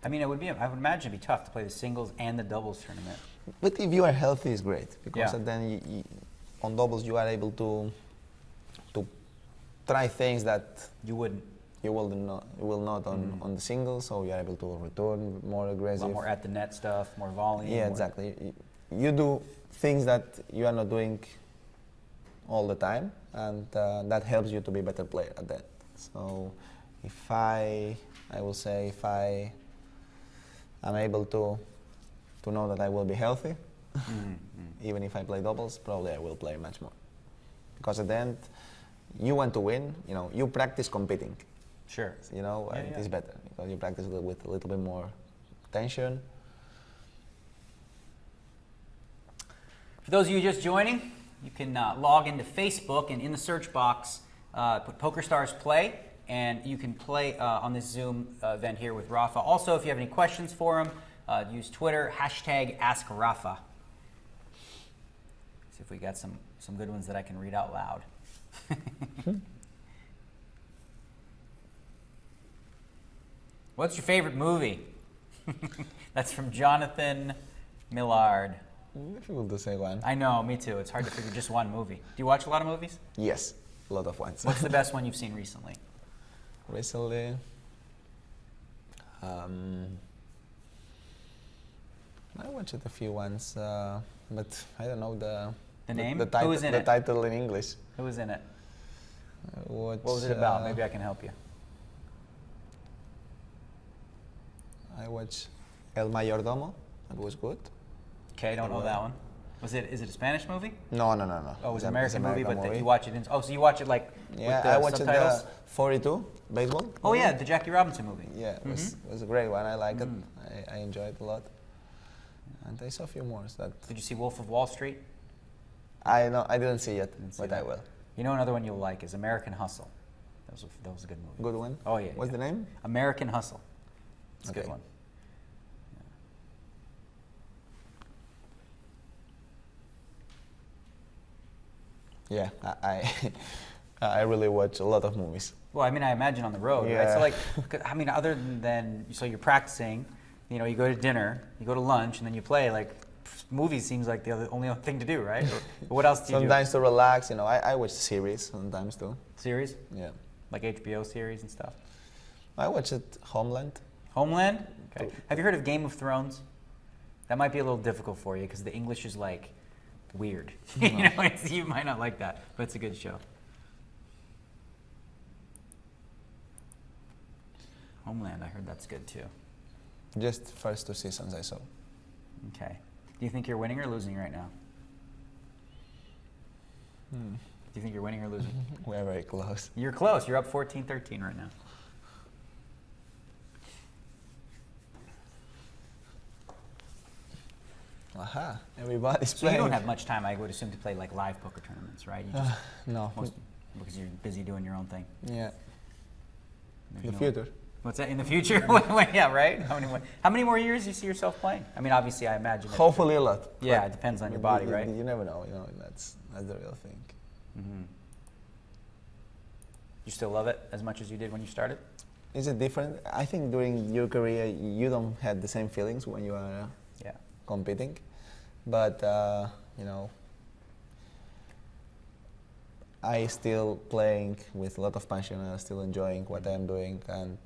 I mean, I would imagine it'd be tough to play the singles and the doubles tournament. But if you are healthy, it's great, because Yeah. then on doubles you are able to try things that You wouldn't. you will not on the singles, so you are able to return more A aggressive. lot more at the net stuff, more volume. Yeah, more- exactly. You do things that you are not doing all the time, and that helps you to be a better player at that. So if I will say, if I am able to know that I will be healthy, even if I play doubles, probably I will play much more. Because at the end, you want to win, you practice competing. Sure. And it is better because you practice with a little bit more tension. For those of you just joining, you can log into Facebook and in the search box, put PokerStars Play, and you can play on this Zoom event here with Rafa. Also, if you have any questions for him, use Twitter, #AskRafa. See if we got some good ones that I can read out loud. What's your favorite movie? That's from Jonathan Millard. Difficult to say one. I know, me too. It's hard to figure just one movie. Do you watch a lot of movies? Yes, a lot of ones. What's the best one you've seen recently? Recently, I watched a few ones, but I don't know The name? the title, Who was in the it? title in English. Who was in it? What was it about? Maybe I can help you. I watched El Mayordomo. It was good. Okay, don't know that one. Is it a Spanish movie? No. Oh, it was It's an it's American movie, but movie. you watch it in. Oh, so you watch it like Yeah, with the I watched subtitles? the 42 baseball. Oh movie. yeah, the Jackie Robinson movie. Yeah, it was a great one. I like it. I enjoyed it a lot. And I saw a few more. That Did you see Wolf of Wall Street? I didn't see yet, Didn't see but that. I will. You know another one you'll like is American Hustle. That was a good movie. Good one. Oh yeah. What's yeah. the name? American Hustle. It's a good Okay. one. Yeah, I really watch a lot of movies. Well, I mean, I imagine on the road, right? So Yeah. like, I mean, other than so you're practicing, you know, you go to dinner, you go to lunch, and then you play. Like, movies seems like the only thing to do, right? Or what else do you Sometimes to relax, you know, I watch series sometimes too. do? Series, Yeah. like HBO series and stuff. I watched Homeland. Homeland. Okay. Have you heard of Game of Thrones? That might be a little difficult for you because the English is like weird. You know, you might not like that, but it's a good show. Homeland, I heard that's good too. Just first 2 seasons I saw. Okay. Do you think you're winning or losing right now? Do you think you're winning or losing? We're very close. You're close. You're up 14-13 right now. Aha, everybody's So playing. you don't have much time, I would assume, to play like live poker tournaments, right? You just No. because you're busy doing your own thing. Yeah. There's The no- future. What's that in the future? Yeah, right. How many more years do you see yourself playing? I mean, obviously, I imagine. Hopefully a lot. Yeah, but it depends on your you- body, you- right? You never know. You know, that's the real thing. Mm-hmm. You still love it as much as you did when you started? Is it different? I think during your career you don't have the same feelings when you are Yeah. competing, but you know, I still playing with a lot of passion. I'm still enjoying what I'm doing, and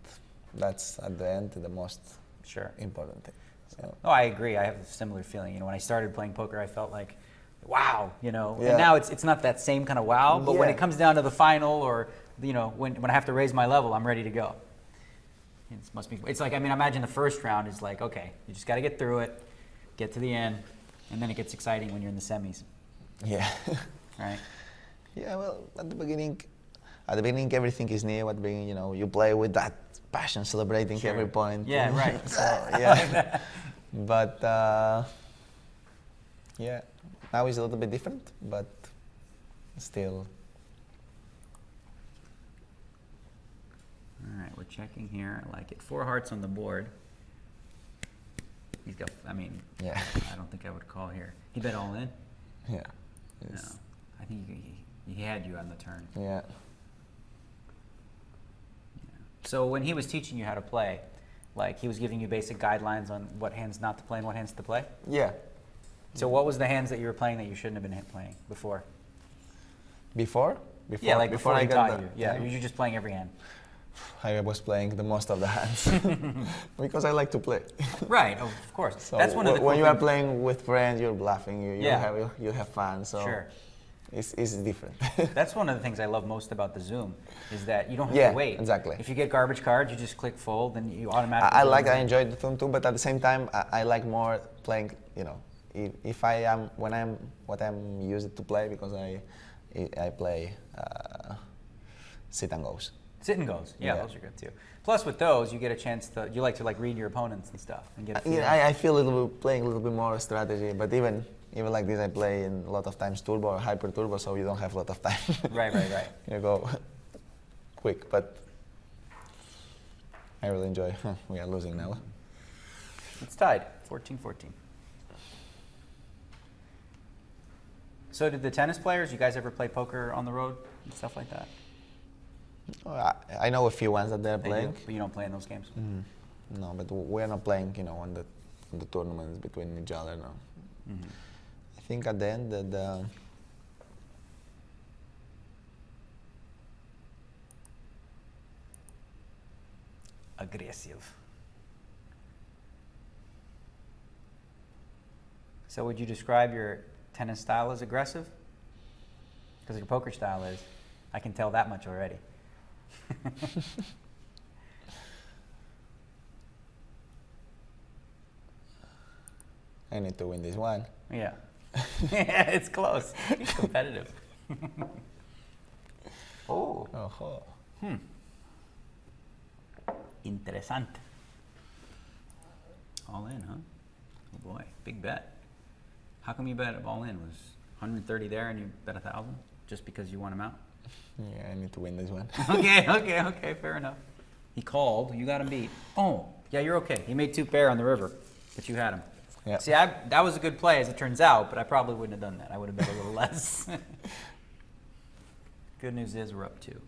that's at the end the most Sure. important thing. So, Oh, I agree. I have a similar feeling. You know, when I started playing poker, I felt like, wow, you know. Yeah. And now it's not that same kind of wow, but when Yeah. it comes down to the final, or you know, when I have to raise my level, I'm ready to go. It must be. It's like, I mean, imagine the first round is like, okay, you just got to get through it, get to the end, and then it gets exciting when you're in the semis, yeah. right? Yeah, well, at the beginning everything is new. At the beginning, you know, you play with that passion, celebrating Sure. every point. Yeah, right. So yeah, but yeah, now it's a little bit different, but still. All right, we're checking here. I like it. 4 hearts on the board. He's got. I mean, Yeah. I don't think I would call here. He bet all in. Yeah. No, It's- I think he had you on the turn. Yeah. So when he was teaching you how to play, like he was giving you basic guidelines on what hands not to play and what hands to play? Yeah. So what was the hands that you were playing that you shouldn't have been playing before? Before Yeah, like before I he got taught the- you. Yeah, you're just playing every hand. I was playing the most of the hands because I like to play. Right, of course. So That's one of the when cool you are things. playing with friends, you're bluffing. Yeah. You have fun. So Sure. it's different. That's one of the things I love most about the Zoom is that you don't have Yeah, to wait. exactly. If you get garbage cards, you just click fold and you automatically. I enjoy the Zoom too, but at the same time, I like more playing. You know, if I am when I'm what I'm used to play because I play sit and goes. Sit and goes. Yeah, Yeah. those are good too. Plus, with those, you get a chance to. You like to like read your opponents and stuff and get. A feeling. I feel a little bit playing a little bit more strategy, but even like this, I play in a lot of times turbo or hyper turbo, so you don't have a lot of time. Right. You go quick, but I really enjoy. We are losing now. It's tied, 14-14. So did the tennis players, you guys ever play poker on the road and stuff like that? Oh, I know a few ones that they're They playing. do, but you don't play in those games? No, but we're not playing, on the tournaments between each other. No. Mm-hmm. think at the end that aggressive. So would you describe your tennis style as aggressive? Because your poker style is. I can tell that much already. I need to win this one. Yeah. Yeah, it's close. It's competitive. Oh. Oh. Interesante. All in, huh? Oh boy, big bet. How come you bet all in? Was 130 there and you bet 1,000 just because you want him out? Yeah, I need to win this one. Okay, fair enough. He called, you got him beat. Oh, yeah, you're okay. He made 2 pair on the river, but you had him. Yeah. See, that was a good play as it turns out, but I probably wouldn't have done that. I would have bet a little less. Good news is we're up 2.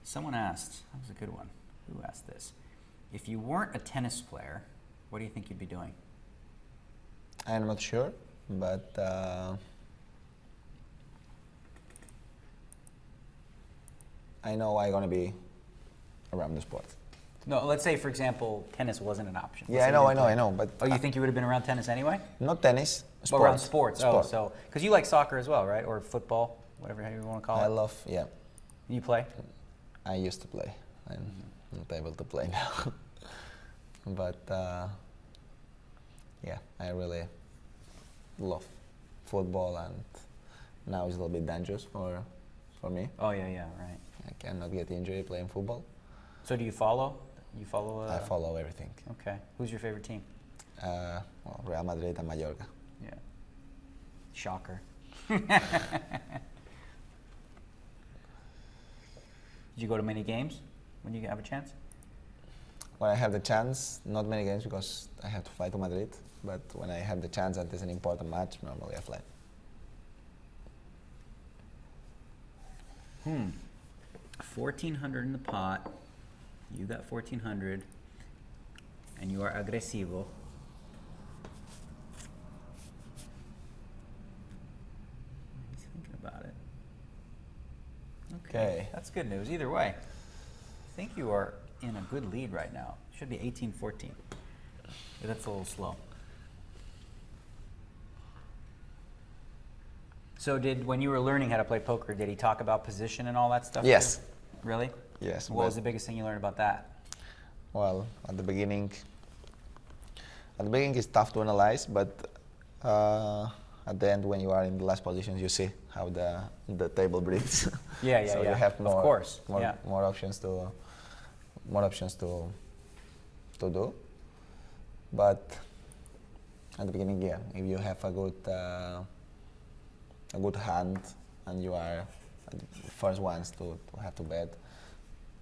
Someone asked, that was a good one. Who asked this? If you weren't a tennis player, what do you think you'd be doing? I'm not sure, but I know I'm gonna be around the sport. No, let's say, for example, tennis wasn't an option. Yeah, I know, but Oh, you think you would have been around tennis anyway? not tennis, But around sports. sports. Oh, so because you like soccer as well, right? Or football, whatever you want to call it. I love, yeah. You play? I used to play. I'm not able to play now. But yeah, I really love football, and now it's a little bit dangerous for me. Oh yeah, right. I cannot get injured playing football. So do you follow? You follow? I follow everything. Okay. Who's your favorite team? Well, Real Madrid and Mallorca. Yeah. Shocker. Did you go to many games when you have a chance? When I have the chance, not many games because I have to fly to Madrid, but when I have the chance and there's an important match, normally I fly. 1,400 in the pot. You got 1,400, and you are agresivo. He's thinking about it. Okay. That's good news. Either way, I think you are in a good lead right now. Should be 18-14. Yeah, that's a little slow. So when you were learning how to play poker, did he talk about position and all that stuff? Yes. Too? Really? Yes. What was the biggest thing you learned about that? Well, at the beginning it's tough to analyze, but at the end, when you are in the last positions, you see how the table breathes. Yeah. So you have more, of course. more options to do. But at the beginning, yeah, if you have a good hand and you are the first ones to have to bet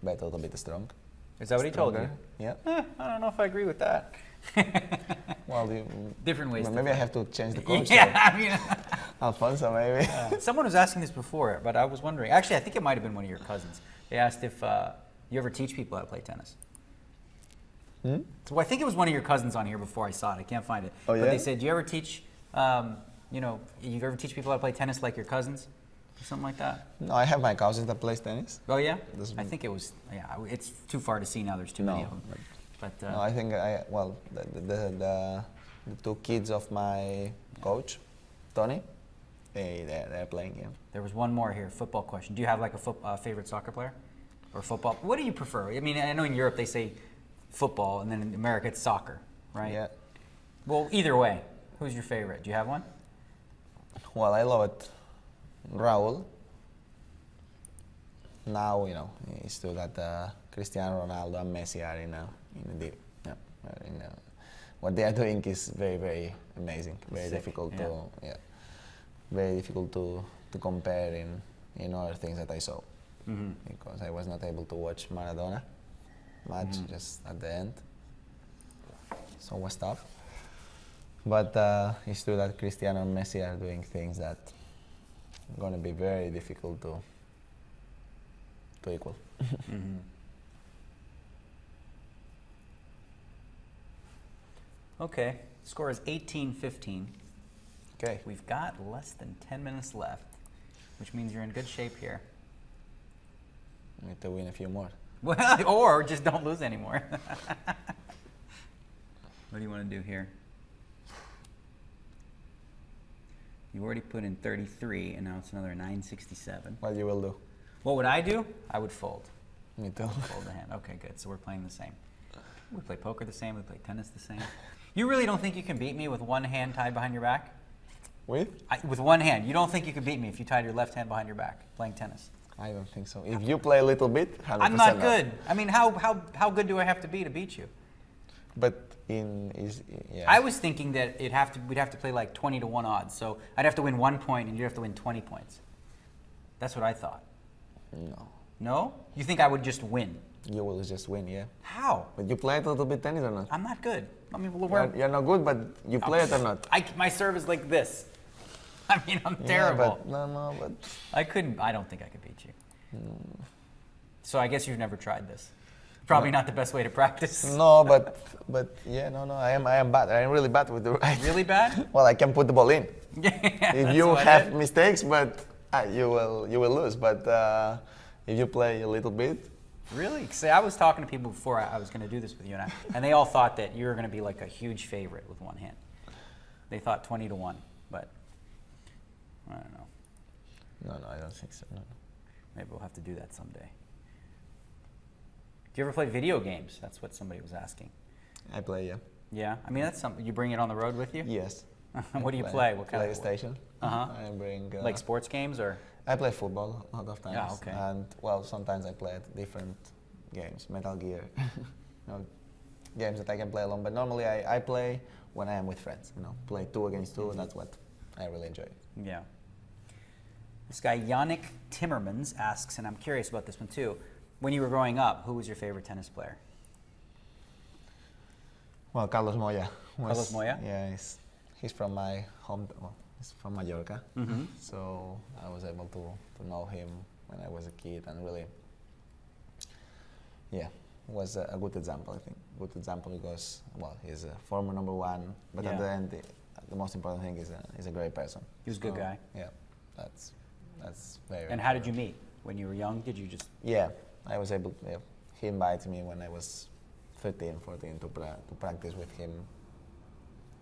a little bit strong. Is that what he told you? Yeah. I don't know if I agree with that. Well, different ways. Maybe I have to change the coach. Yeah, I mean, Alfonso, maybe. someone was asking this before, but I was wondering. Actually, I think it might have been one of your cousins. They asked if you ever teach people how to play tennis. So I think it was one of your cousins on here before I saw it. I can't find it. Oh, yeah? But they said, do you ever teach, you ever teach people how to play tennis like your cousins? Or something like that? No, I have my cousin that plays tennis. Oh, yeah? I think it was, it's too far to see now. There's too many of them. But, no, I think the 2 kids of my coach, Tony, they're playing, yeah. There was one more here, football question. Do you have like a favorite soccer player? Or football? What do you prefer? I mean, I know in Europe they say football, and then in America it's soccer, right? Yeah. Well, either way, who's your favorite? Do you have one? Well, I love it. Raul. Now, it's still that Cristiano Ronaldo and Messi are what they are doing is very, very amazing. Very Sick, difficult yeah. very difficult to compare in other things that I saw. Mm-hmm. Because I was not able to watch Maradona match just at the end. So it was tough. But it's true that Cristiano and Messi are doing things that are going to be very difficult to equal. Okay, score is 18-15. Okay. We've got less than 10 minutes left, which means you're in good shape here. Need to win a few more. Well, or just don't lose anymore. What do you want to do here? You already put in 33, and now it's another 967. What you will do? What would I do? I would fold. Me too. Fold the hand. Okay, good. So we're playing the same. We play poker the same. We play tennis the same. You really don't think you can beat me with one hand tied behind your back? With? With one hand. You don't think you could beat me if you tied your left hand behind your back playing tennis? I don't think so. If you play a little bit, 100% I'm not good. I mean, how good do I have to be to beat you? But yeah. I was thinking that we'd have to play like 20-1 odds. So I'd have to win 1 point and you'd have to win 20 points. That's what I thought. No. No? You think I would just win? You will just win, yeah. How? But you play it a little bit tennis or not? I'm not good. I mean, You're not good, but you play it or not? My serve is like this. I mean, I'm Yeah, terrible. but but I don't think I could beat you. So I guess you've never tried this. Probably not the best way to practice. no, but yeah, no, I am bad. I am really bad with the right. Really bad? Well, I can put the ball in. Yeah. If you have mistakes, but you will lose. But if you play a little bit. Really? See, I was talking to people before I was going to do this with you, and they all thought that you were going to be like a huge favorite with one hand. They thought 20-1, but I don't know. No, I don't think so. No. Maybe we'll have to do that someday. Do you ever play video games? That's what somebody was asking. I play, yeah. Yeah? I mean, that's something. You bring it on the road with you? Yes. What do you play? What kind PlayStation. Uh-huh. I bring... like sports games or? I play football a lot of times. Yeah, okay. And, well, sometimes I play different games, Metal Gear. Games that I can play alone. But normally I play when I am with friends, play 2 against 2, and that's what I really enjoy. Yeah. This guy, Yannick Timmermans, asks, and I'm curious about this one too, when you were growing up, who was your favorite tennis player? Well, Carlos Moya. Carlos Moya? Yeah, he's from my home. Well, he's from Mallorca. Mm-hmm. So I was able to know him when I was a kid, and really, yeah, was a good example. I think good example because he's a former #1, but at the end, the most important thing is he's a great person. He was a good guy. Yeah, that's very. And how did you meet? When you were young, did you just? Yeah, I was able. He invited me when I was 13, 14 to practice with him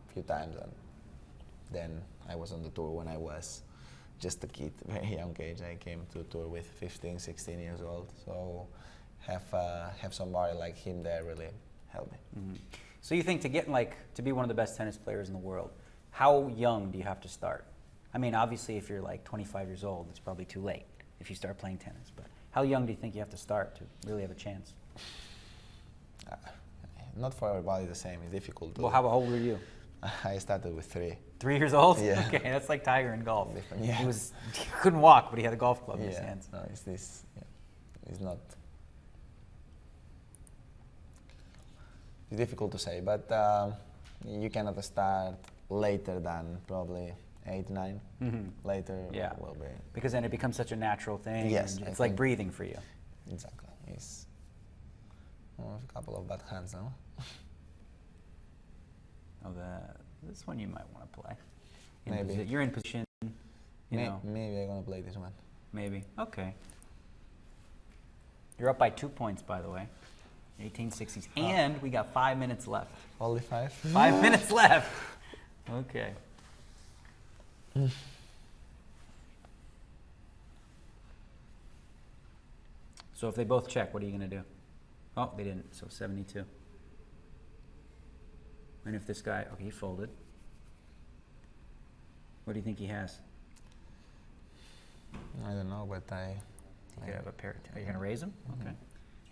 a few times, and then I was on the tour when I was just a kid, very young age. I came to tour with 15, 16 years old, so have somebody like him there really helped me. Mm-hmm. So you think to be one of the best tennis players in the world, how young do you have to start? I mean, obviously, if you're like 25 years old, it's probably too late if you start playing tennis. But how young do you think you have to start to really have a chance? Not for everybody the same. It's difficult. Well, how old were you? I started with 3. 3 years old? Yeah. Okay, that's like Tiger in golf. Different, yeah. He couldn't walk, but he had a golf club in his hands. No, it's this. Yeah. It's not. It's difficult to say, but you cannot start later than probably 8, 9. Mm-hmm. Later Yeah. will be. Because then it becomes such a natural thing. Yes, and it's like breathing for you. Exactly. It's a couple of bad hands now. Oh, this one you might want to play. Maybe. You're in position, you know. Maybe I'm going to play this one. Maybe. Okay. You're up by 2 points, by the way. 1860s. And we got 5 minutes left. Only 5? 5 minutes left. Okay. So if they both check, what are you going to do? Oh, they didn't. So 72. And if this guy, okay, he folded. What do you think he has? I don't know, but He could have a pair. Are you going to raise him? Okay.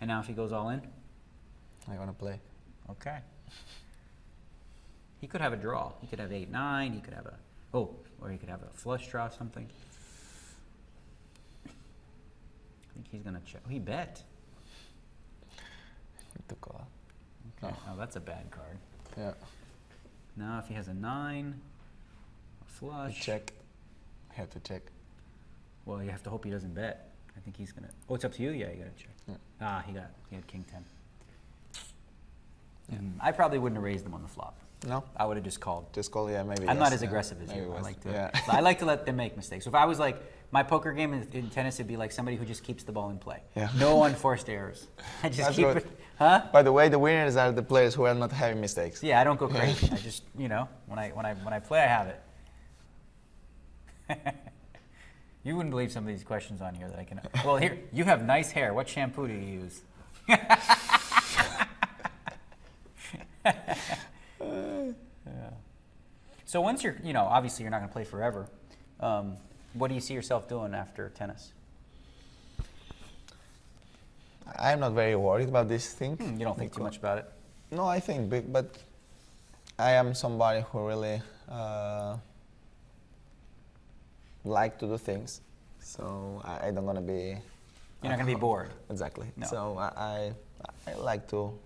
And now if he goes all in? I'm going to play. Okay. He could have a draw. He could have 8-9. He could have or he could have a flush draw, something. I think he's going to check. Oh, he bet. To call. Okay. Oh, that's a bad card. Yeah. Now if he has a 9, a flush. Check. I have to check. Well, you have to hope he doesn't bet. I think he's going to. Oh, it's up to you? Yeah, you got to check. Yeah. He had King 10. I probably wouldn't have raised them on the flop. No? I would have just called. Just call, yeah, maybe. I'm yes, not as yeah. aggressive as Maybe you. West. I like to let them make mistakes. So if I was like, my poker game in tennis would be like somebody who just keeps the ball in play. Yeah. No unforced errors. I just That's keep good. it. Huh? By the way, the winners are the players who are not having mistakes. Yeah, I don't go crazy. I just, when I play, I have it. You wouldn't believe some of these questions on here that I can. Well, here you have nice hair. What shampoo do you use? Yeah. So once you're, obviously you're not going to play forever. What do you see yourself doing after tennis? I'm not very worried about this thing. You don't think too much about it? No, I think, but I am somebody who really like to do things. So I don't gonna be. You're not gonna be bored. Exactly. No. So I like to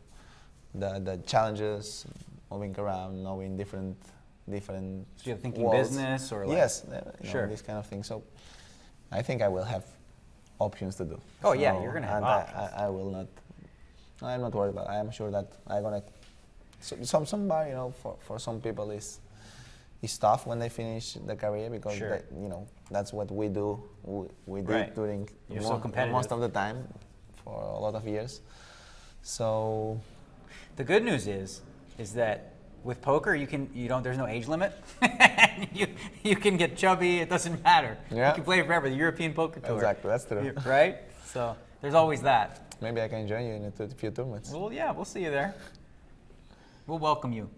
the challenges, moving around, knowing different. So you're thinking worlds. business or like, yes, sure, this kind of thing. So I think I will have options to do. Oh yeah, you're gonna have and options. I will not. I'm not worried about it. I am sure that I'm gonna. Somebody, for some people is tough when they finish the career because Sure. they, that's what we do. We did Right. during You're so competitive. most of the time for a lot of years. So The good news is that with poker there's no age limit. you can get chubby. It doesn't matter. Yeah. You can play forever. The European Poker Tour. exactly, that's true. Right. So there's always that. Maybe I can join you in a few tournaments. Well, yeah, we'll see you there. We'll welcome you.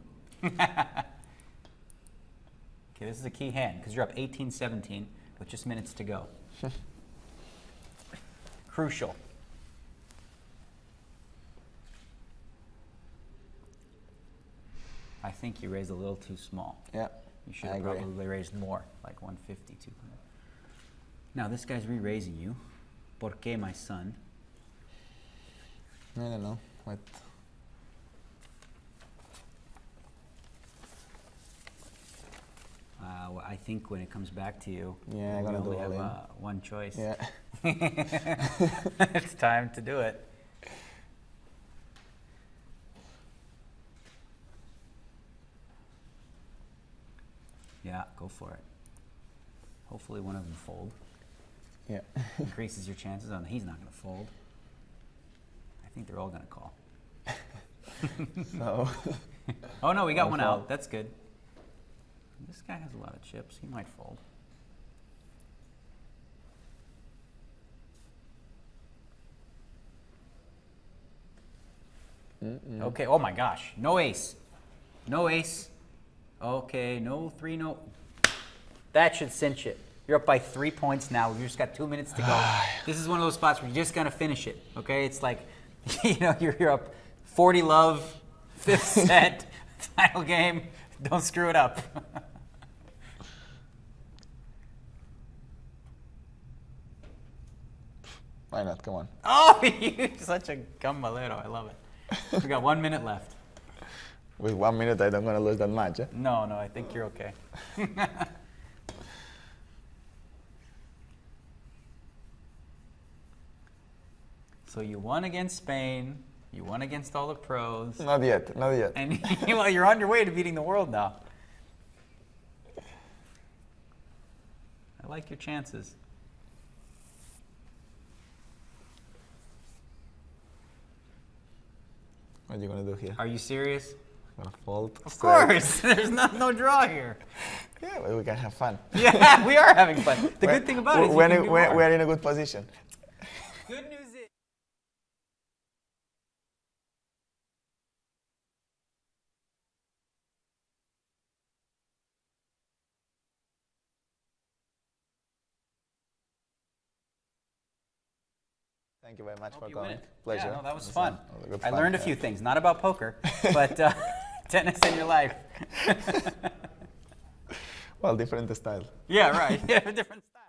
Okay, this is a key hand because you're up 18-17 with just minutes to go. Crucial. I think you raised a little too small. Yeah, You should I have agree. probably raised more, like 150, 200. Now this guy's re-raising you. ¿Por qué, my son? I don't know what. I think when it comes back to you, Yeah, I'm we gonna do only have all in. one choice. Yeah. It's time to do it. Yeah, go for it. Hopefully one of them fold. Yeah. Increases your chances on he's not going to fold. I think they're all going to call. So. Oh no, we got Don't one fold. out. That's good. This guy has a lot of chips. He might fold. Okay. Oh my gosh. No ace. No ace. Okay. No three. No. That should cinch it. You're up by 3 points now. You just got 2 minutes to go. This is one of those spots where you just gotta finish it. Okay. It's like, you're up 40 love, fifth set, final game. Don't screw it up. Why not? Come on. Oh, you're such a gambalero. I love it. We got 1 minute left. With 1 minute, I don't want to lose that much. Eh? No, I think you're okay. So you won against Spain. You won against all the pros. Not yet. Not yet. And well, you're on your way to beating the world now. I like your chances. What are you gonna do here? Are you serious? Gonna fold? Of straight? course. There's no draw here. Yeah, but we can have fun. Yeah, we are having fun. The good thing about it is we're in a good position. Good news is. Thank you very much for Hope you win coming. it. Pleasure. Yeah, no, that was It fun. a good I fun, learned a yeah. few things, not about poker, but tennis in your life. Well, different style. Yeah, right. Yeah, different style.